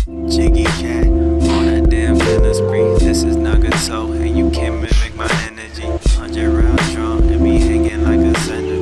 Jiggy cat on a damn feeling spree. This is Nagato, and you can't mimic my energy. 100 round drum and be hanging like a centipede.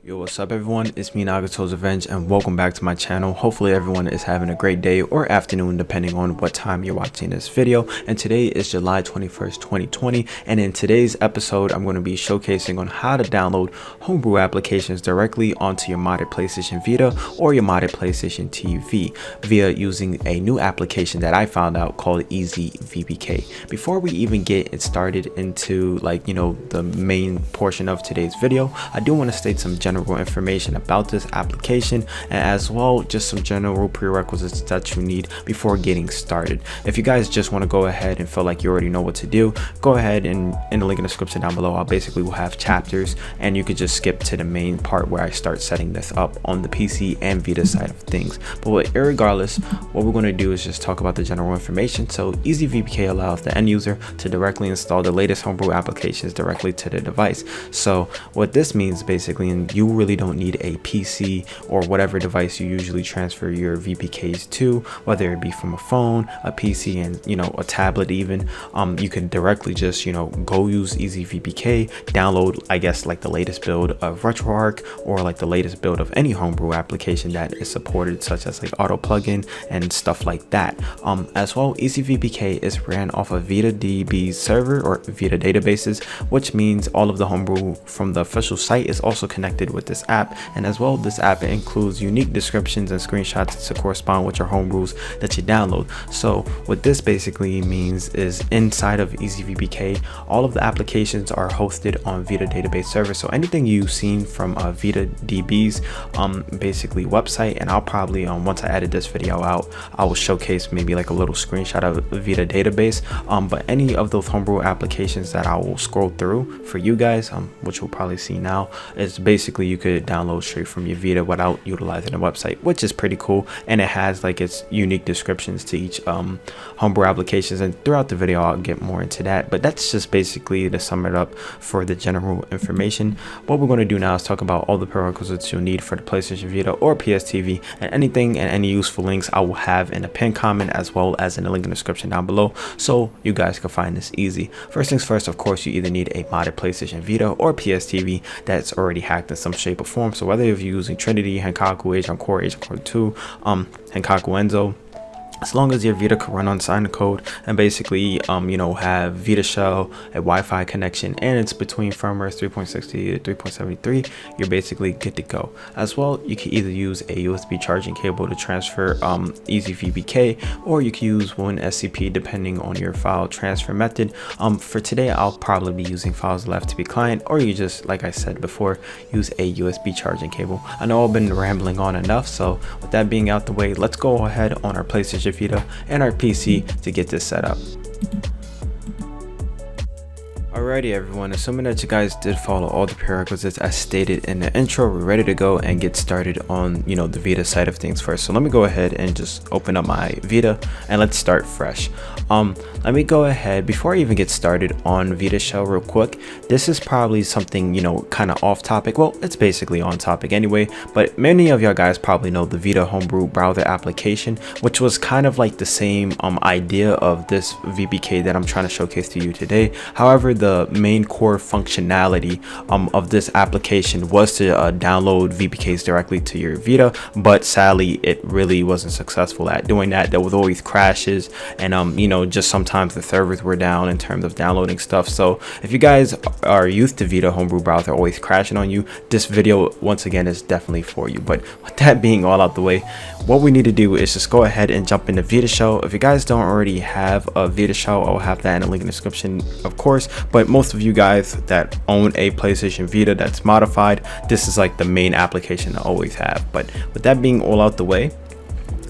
Yo, what's up everyone, it's me Nagato Revenge and welcome back to my channel. Hopefully everyone is having a great day or afternoon depending on what time you're watching this video. And today is July 21st 2020, and in today's episode I'm going to be showcasing on how to download homebrew applications directly onto your modded PlayStation Vita or your modded PlayStation TV via using a new application that I found out called EasyVPK. Before we even get it started into the main portion of today's video, I do want to state some general information about this application and as well just some general prerequisites that you need before getting started. If you guys just want to go ahead and feel like you already know what to do, go ahead and in the link in the description down below I basically will have chapters and you could just skip to the main part where I start setting this up on the PC and Vita side of things. But irregardless, what we're going to do is just talk about the general information. So EasyVPK allows the end user to directly install the latest homebrew applications directly to the device. So what this means basically, and you really don't need a PC or whatever device you usually transfer your VPKs to, whether it be from a phone, a PC, and a tablet even. You can directly just go use EasyVPK, download I guess like the latest build of RetroArch or like the latest build of any homebrew application that is supported, such as like auto plugin and stuff like that. As well, EasyVPK is ran off of VitaDB server or Vita databases, which means all of the homebrew from the official site is also connected with this app. And as well, this app includes unique descriptions and screenshots to correspond with your homebrews that you download. So what this basically means is inside of EasyVPK, all of the applications are hosted on Vita database server. So anything you've seen from VitaDB's basically website, and I'll probably once I edit this video out, I will showcase maybe like a little screenshot of Vita database. But any of those homebrew applications that I will scroll through for you guys, which you'll probably see now, is basically you could download straight from your Vita without utilizing the website, which is pretty cool. And it has like its unique descriptions to each homebrew applications, and throughout the video I'll get more into that. But that's just basically to sum it up for the general information. What we're going to do now is talk about all the prerequisites you'll need for the PlayStation Vita or PS TV, and anything and any useful links I will have in a pinned comment as well as in the link in the description down below, so you guys can find this easy. First things first, of course, you either need a modded PlayStation Vita or PS TV that's already hacked in some shape or form. So whether you're using Trinity, HENkaku, H-Encore, H-Encore², HENkaku, as long as your Vita can run on sign code and basically have VitaShell, a Wi-Fi connection, and it's between firmwares 3.60 to 3.73, you're basically good to go. As well, you can either use a USB charging cable to transfer EasyVPK, or you can use WinSCP depending on your file transfer method. For today I'll probably be using FileZilla FTP client, or you just, like I said before, use a USB charging cable. I know I've been rambling on enough, so with that being out the way, let's go ahead on our PlayStation Vita and our PC to get this set up. Alrighty everyone, assuming that you guys did follow all the prerequisites as stated in the intro, we're ready to go and get started on the Vita side of things first. So let me go ahead and just open up my Vita and let's start fresh. Let me go ahead, before I even get started on VitaShell real quick, this is probably something kind of off topic. Well, it's basically on topic anyway, but many of y'all guys probably know the Vita homebrew browser application, which was kind of like the same idea of this VPK that I'm trying to showcase to you today. However, the main core functionality of this application was to download VPKs directly to your Vita, but sadly it really wasn't successful at doing that. There was always crashes, and just sometimes the servers were down in terms of downloading stuff. So if you guys are used to Vita homebrew browser always crashing on you, this video once again is definitely for you. But with that being all out the way, what we need to do is just go ahead and jump into VitaShell. If you guys don't already have a VitaShell, I'll have that in the link in the description, of course. But most of you guys that own a PlayStation Vita that's modified, this is like the main application to always have. But with that being all out the way,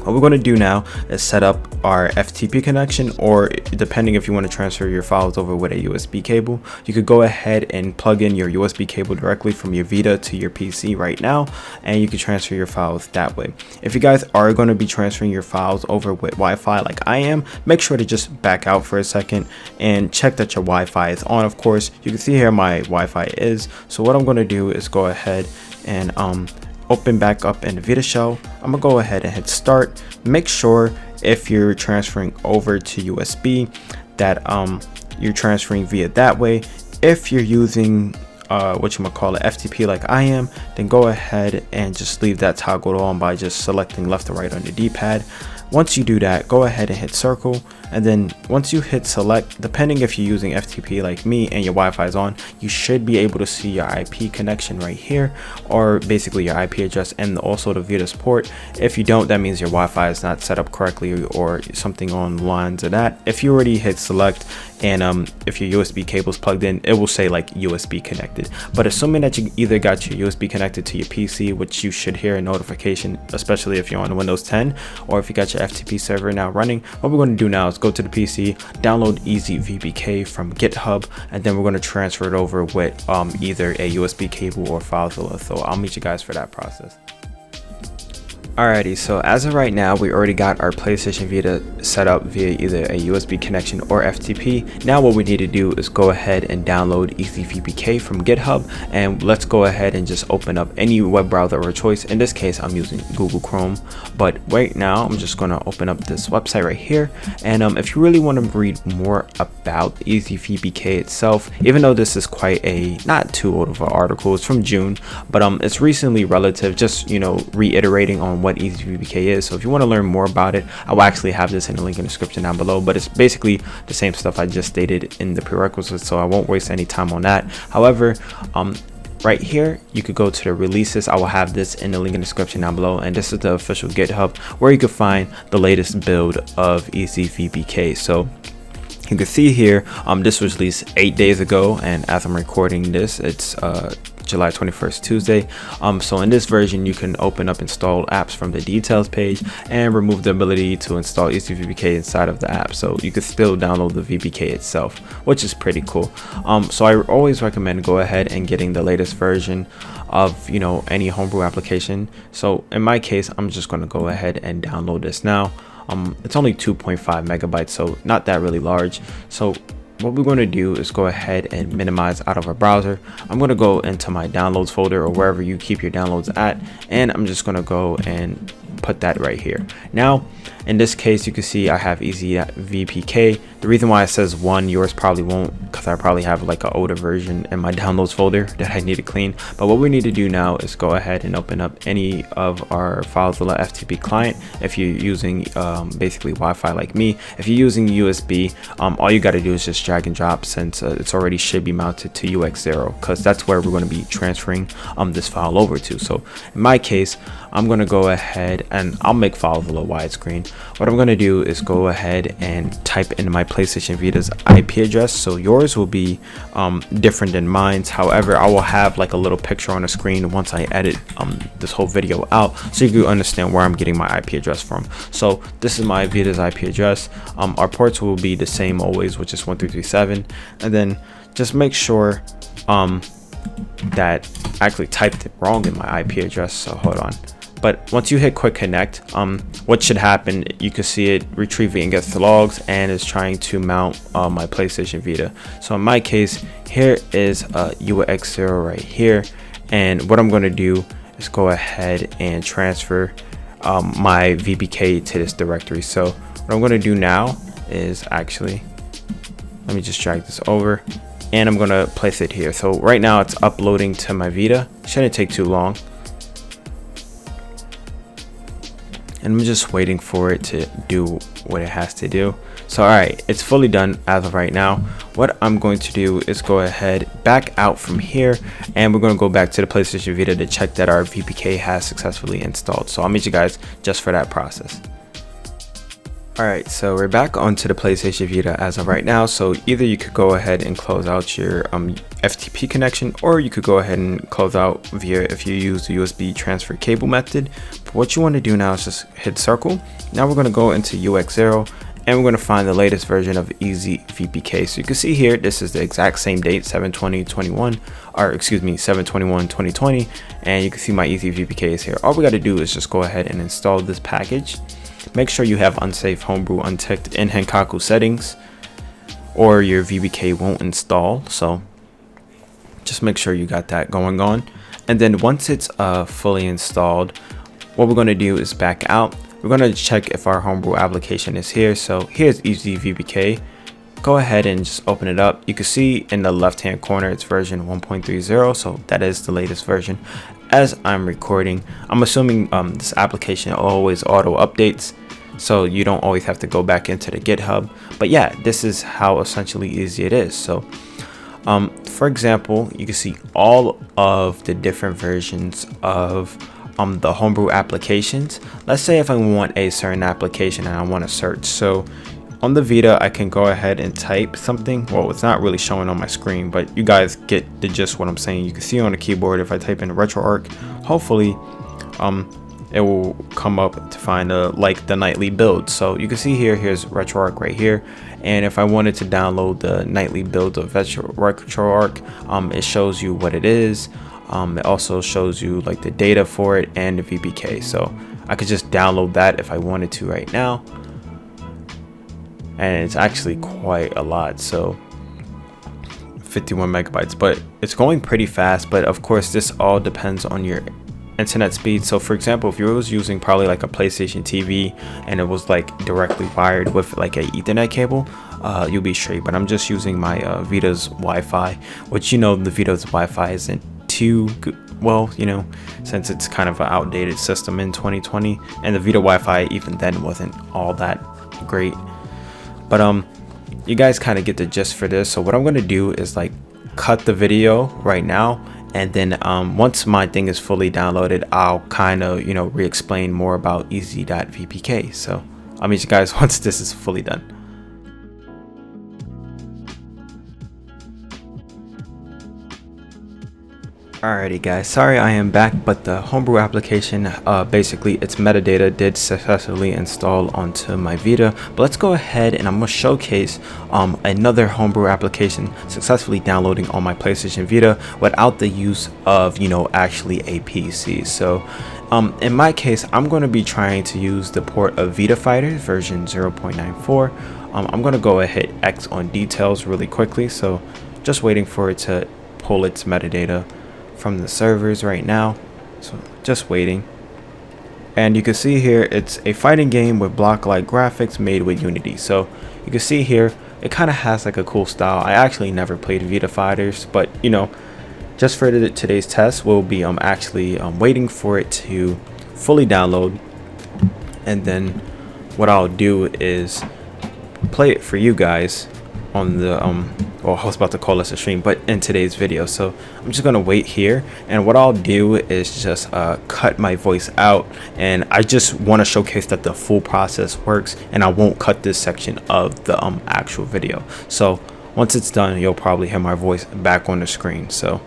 What we're going to do now is set up our FTP connection, or depending if you want to transfer your files over with a USB cable, you could go ahead and plug in your USB cable directly from your Vita to your PC right now, and you can transfer your files that way. If you guys are going to be transferring your files over with Wi-Fi like I am, make sure to just back out for a second and check that your Wi-Fi is on. Of course, you can see here my Wi-Fi is. So what I'm going to do is go ahead and open back up in the VitaShell. I'm gonna go ahead and hit start. Make sure if you're transferring over to USB that you're transferring via that way. If you're using FTP like I am, then go ahead and just leave that toggled on by just selecting left or right on the D-pad. Once you do that, go ahead and hit circle, and then once you hit select, depending if you're using FTP like me and your Wi-Fi is on, you should be able to see your IP connection right here, or basically your IP address and also the Vita port. If you don't, that means your Wi-Fi is not set up correctly or something on the lines of that. If you already hit select and if your USB cable is plugged in, it will say like USB connected. But assuming that you either got your USB connected to your PC, which you should hear a notification, especially if you're on Windows 10, or if you got your FTP server now running, what we're going to do now is go to the PC, download EasyVPK from GitHub, and then we're going to transfer it over with either a USB cable or FileZilla. So I'll meet you guys for that process. Alrighty, so as of right now, we already got our PlayStation Vita set up via either a USB connection or FTP. Now what we need to do is go ahead and download EasyVPK from GitHub, and let's go ahead and just open up any web browser of our choice. In this case, I'm using Google Chrome, but right now I'm just going to open up this website right here. And if you really want to read more about EasyVPK itself, even though this is quite a not too old of an article, it's from June, but it's recently relative, just reiterating on what EasyVPK is. So if you want to learn more about it, I will actually have this in the link in the description down below, but it's basically the same stuff I just stated in the prerequisites, so I won't waste any time on that. However, right here you could go to the releases. I will have this in the link in the description down below, and this is the official GitHub where you can find the latest build of EasyVPK. So you can see here this was released 8 days ago, and as I'm recording this, it's July 21st, Tuesday. So in this version, you can open up installed apps from the details page and remove the ability to install EasyVPK inside of the app. So you could still download the VPK itself, which is pretty cool. So I always recommend go ahead and getting the latest version of any homebrew application. So in my case, I'm just going to go ahead and download this now. It's only 2.5 megabytes, so not that really large. So what we're going to do is go ahead and minimize out of our browser. I'm going to go into my downloads folder or wherever you keep your downloads at, and I'm just going to go and put that right here. Now in this case, you can see I have Easy.VPK. The reason why it says 1, yours probably won't, because I probably have like an older version in my downloads folder that I need to clean. But what we need to do now is go ahead and open up any of our FileZilla FTP client. If you're using basically Wi-Fi like me, if you're using USB, all you got to do is just drag and drop, since it's already should be mounted to UX0, because that's where we're going to be transferring this file over to. So in my case, I'm going to go ahead and I'll make FileZilla widescreen. What I'm going to do is go ahead and type in my PlayStation Vita's IP address. So yours will be different than mine's. However, I will have like a little picture on the screen once I edit this whole video out, so you can understand where I'm getting my IP address from. So this is my Vita's IP address. Our ports will be the same always, which is 1337. And then just make sure that I actually typed it wrong in my IP address. So hold on. But once you hit quick connect, what should happen, you can see it retrieving and gets the logs and is trying to mount my PlayStation Vita. So in my case, here is UX0 right here, and what I'm going to do is go ahead and transfer my VPK to this directory. So what I'm going to do now is actually, let me just drag this over, and I'm going to place it here. So right now it's uploading to my Vita. Shouldn't take too long. And I'm just waiting for it to do what it has to do. So all right, it's fully done as of right now. What I'm going to do is go ahead, back out from here, and we're going to go back to the PlayStation Vita to check that our VPK has successfully installed. So I'll meet you guys just for that process. Alright, so we're back onto the PlayStation Vita as of right now. So either you could go ahead and close out your FTP connection, or you could go ahead and close out via if you use the USB transfer cable method. But what you want to do now is just hit circle. Now we're going to go into UX0 and we're going to find the latest version of EasyVPK. So you can see here, this is the exact same date, 7/20/21, or excuse me, 7/21/2020, and you can see my EasyVPK is here. All we got to do is just go ahead and install this package. Make sure you have unsafe homebrew unticked in HENkaku settings, or your VPK won't install. So just make sure you got that going on. And then once it's fully installed, what we're going to do is back out. We're going to check if our homebrew application is here. So here's EasyVPK. Go ahead and just open it up. You can see in the left hand corner it's version 1.30, so that is the latest version. As I'm recording, I'm assuming this application always auto updates, so you don't always have to go back into the GitHub. But yeah, this is how essentially easy it is. So for example, you can see all of the different versions of the homebrew applications. Let's say if I want a certain application and I want to search. So on the Vita, I can go ahead and type something. Well, it's not really showing on my screen, but you guys get the gist what I'm saying. You can see on the keyboard, if I type in RetroArch, hopefully it will come up to find like the nightly build. So you can see here, here's RetroArch right here. And if I wanted to download the nightly build of RetroArch, it shows you what it is. It also shows you like the data for it and the VPK. So I could just download that if I wanted to right now. And it's actually quite a lot, so 51 megabytes, but it's going pretty fast. But of course, this all depends on your internet speed. So for example, if you was using probably like a PlayStation TV and it was like directly wired with like a Ethernet cable, you'll be straight. But I'm just using my Vita's Wi-Fi, which, you know, the Vita's Wi-Fi isn't too good, well, you know, since it's kind of an outdated system in 2020, and the Vita Wi-Fi even then wasn't all that great. But you guys kind of get the gist for this. So what I'm going to do is like cut the video right now, and then once my thing is fully downloaded, I'll kind of, you know, re-explain more about Easy.VPK. So I'll meet you guys once this is fully done. Alrighty guys, sorry I am back, but the homebrew application, basically its metadata did successfully install onto my Vita. But let's go ahead and I'm going to showcase another homebrew application successfully downloading on my PlayStation Vita without the use of, you know, actually a PC. So in my case, I'm going to be trying to use the port of Vita Fighter version 0.94. I'm going to go ahead and hit X on details really quickly. So just waiting for it to pull its metadata from the servers right now, so just waiting. And you can see here it's a fighting game with block-like graphics made with Unity. So you can see here it kind of has like a cool style. I actually never played Vita Fighters, but you know, just for today's test, we'll be actually waiting for it to fully download, and then what I'll do is play it for you guys on the well, I was about to call this a stream, but in today's video. So I'm just gonna wait here, and what I'll do is just cut my voice out, and I just want to showcase that the full process works, and I won't cut this section of the actual video. So once it's done, you'll probably hear my voice back on the screen. So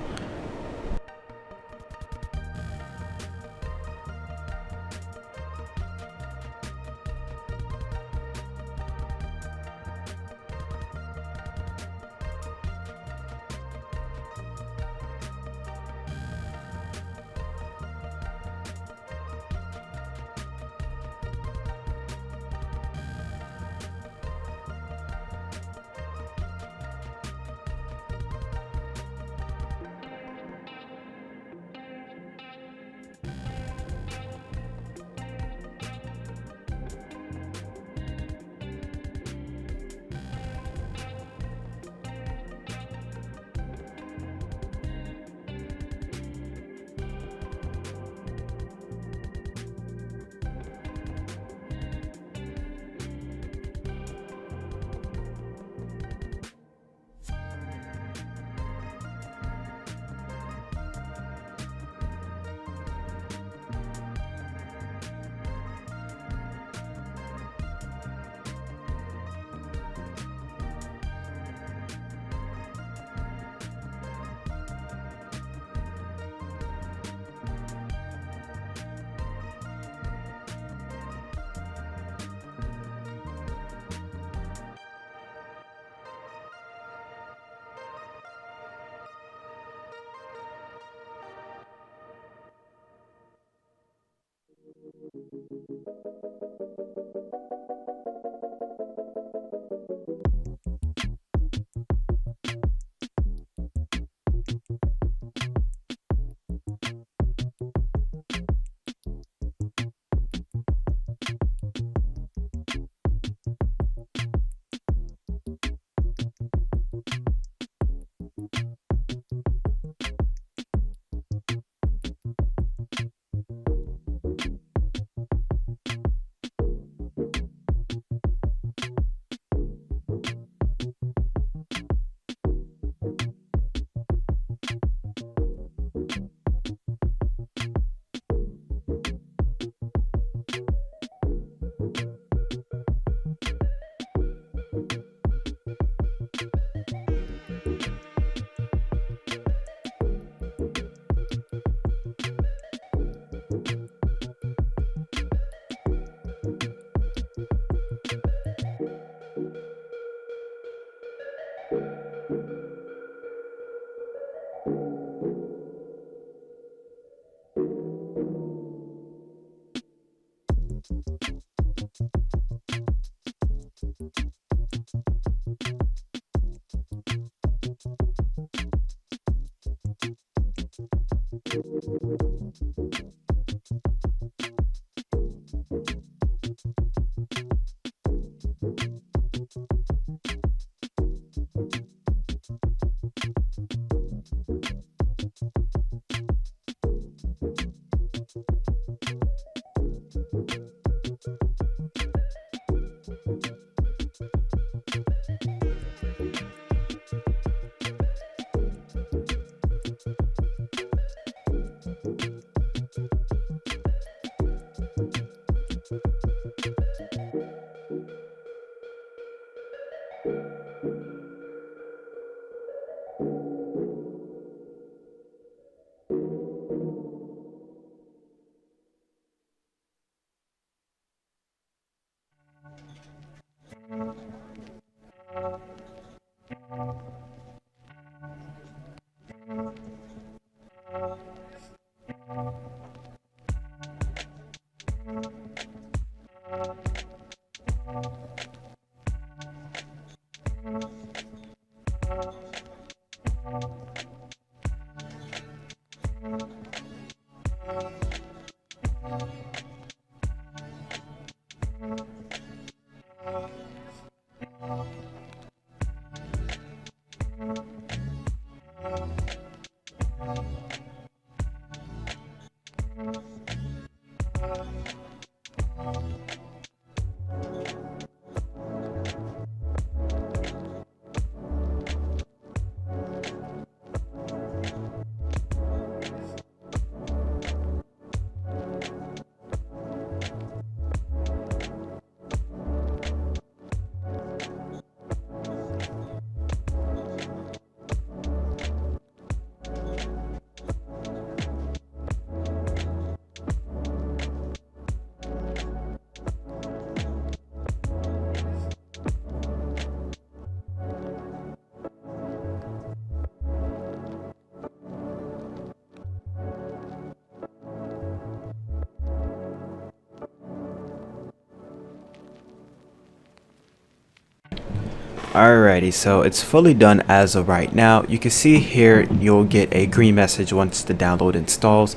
Alrighty, so it's fully done as of right now. You can see here you'll get a green message once the download installs.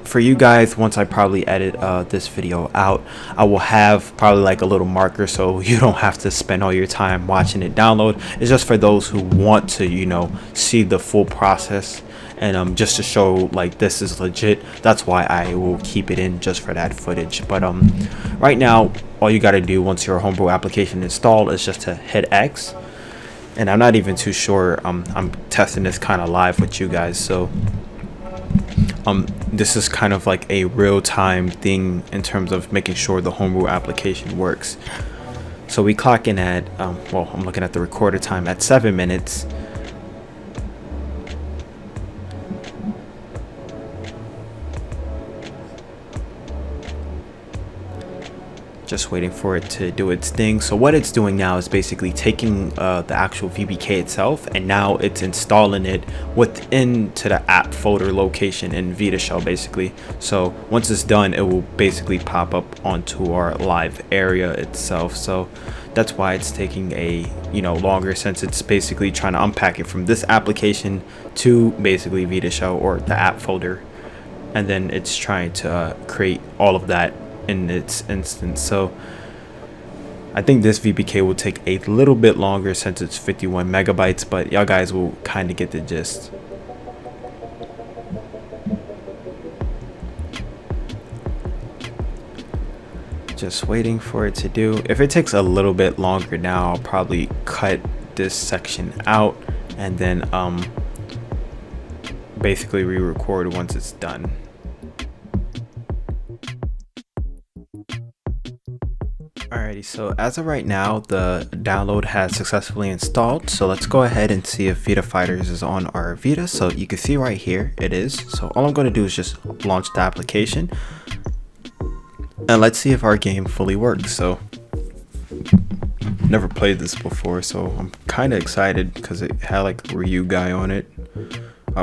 For you guys, once I probably edit this video out, I will have probably like a little marker so you don't have to spend all your time watching it download. It's just for those who want to, you know, see the full process, and just to show like this is legit. That's why I will keep it in, just for that footage. But right now, all you got to do once your Homebrew application installed is just to hit X. And I'm not even too sure, I'm testing this kind of live with you guys, so this is kind of like a real-time thing in terms of making sure the Homebrew application works. So we clock in at well, I'm looking at the recorder time at 7 minutes. Just waiting for it to do its thing. So what it's doing now is basically taking the actual VPK itself, and now it's installing it within to the app folder location in VitaShell basically. So once it's done, it will basically pop up onto our live area itself. So that's why it's taking a longer, since it's basically trying to unpack it from this application to basically VitaShell or the app folder, and then it's trying to create all of that in its instance. So I think this VPK will take a little bit longer since it's 51 megabytes, but y'all guys will kind of get the gist. Just waiting for it to do. If it takes a little bit longer now, I'll probably cut this section out and then basically re-record once it's done. Alrighty, so as of right now, the download has successfully installed. So let's go ahead and see if Vita Fighters is on our Vita. So you can see right here it is. So all I'm going to do is just launch the application, and let's see if our game fully works. So never played this before, so I'm kind of excited because it had like Ryu guy on it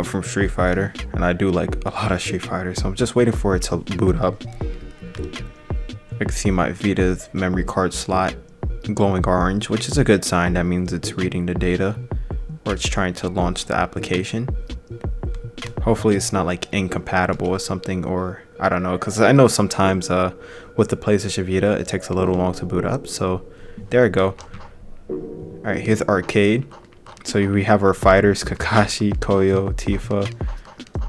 from Street Fighter, and I do like a lot of Street Fighter, so I'm just waiting for it to boot up. I can see my Vita's memory card slot glowing orange, which is a good sign. That means it's reading the data, or it's trying to launch the application. Hopefully it's not like incompatible or something, or I don't know, because I know sometimes with the PlayStation Vita it takes a little long to boot up. So there we go. Alright, here's arcade. So we have our fighters, Kakashi, Koyo, Tifa.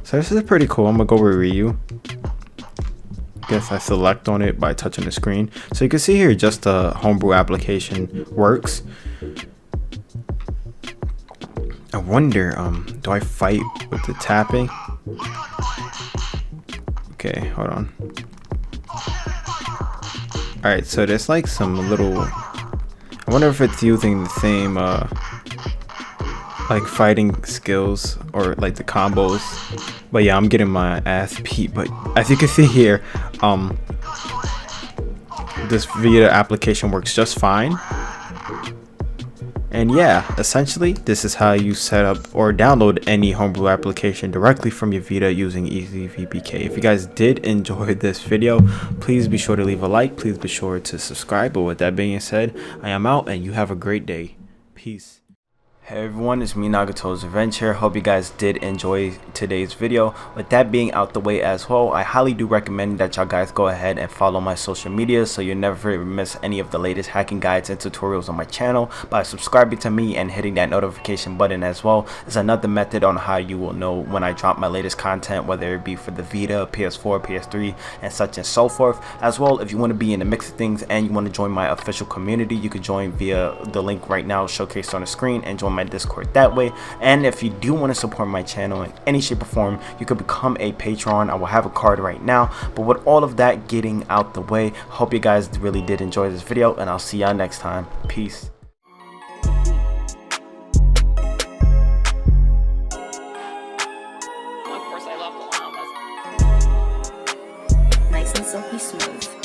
So this is pretty cool. I'm gonna go with Ryu. Guess I select on it by touching the screen. So you can see here just the Homebrew application works. I wonder, do I fight with the tapping? Okay, hold on. Alright, so there's like some little, I wonder if it's using the same like fighting skills or like the combos. But yeah, I'm getting my ass beat. But as you can see here, this Vita application works just fine. And yeah, essentially this is how you set up or download any Homebrew application directly from your Vita using EasyVPK. If you guys did enjoy this video, please be sure to leave a like, please be sure to subscribe. But with that being said, I am out and you have a great day. Peace. Hey everyone, it's me, Nagato Revenge here. Hope you guys did enjoy today's video. With that being out the way as well, I highly do recommend that y'all guys go ahead and follow my social media so you never miss any of the latest hacking guides and tutorials on my channel by subscribing to me and hitting that notification button as well. Is another method on how you will know when I drop my latest content, whether it be for the Vita, PS4, PS3, and such and so forth. As well, if you want to be in the mix of things and you want to join my official community, you can join via the link right now showcased on the screen and join my Discord that way. And if you do want to support my channel in any shape or form, you could become a patron. I will have a card right now. But with all of that getting out the way, hope you guys really did enjoy this video, and I'll see y'all next time. Peace. Nice and silky smooth.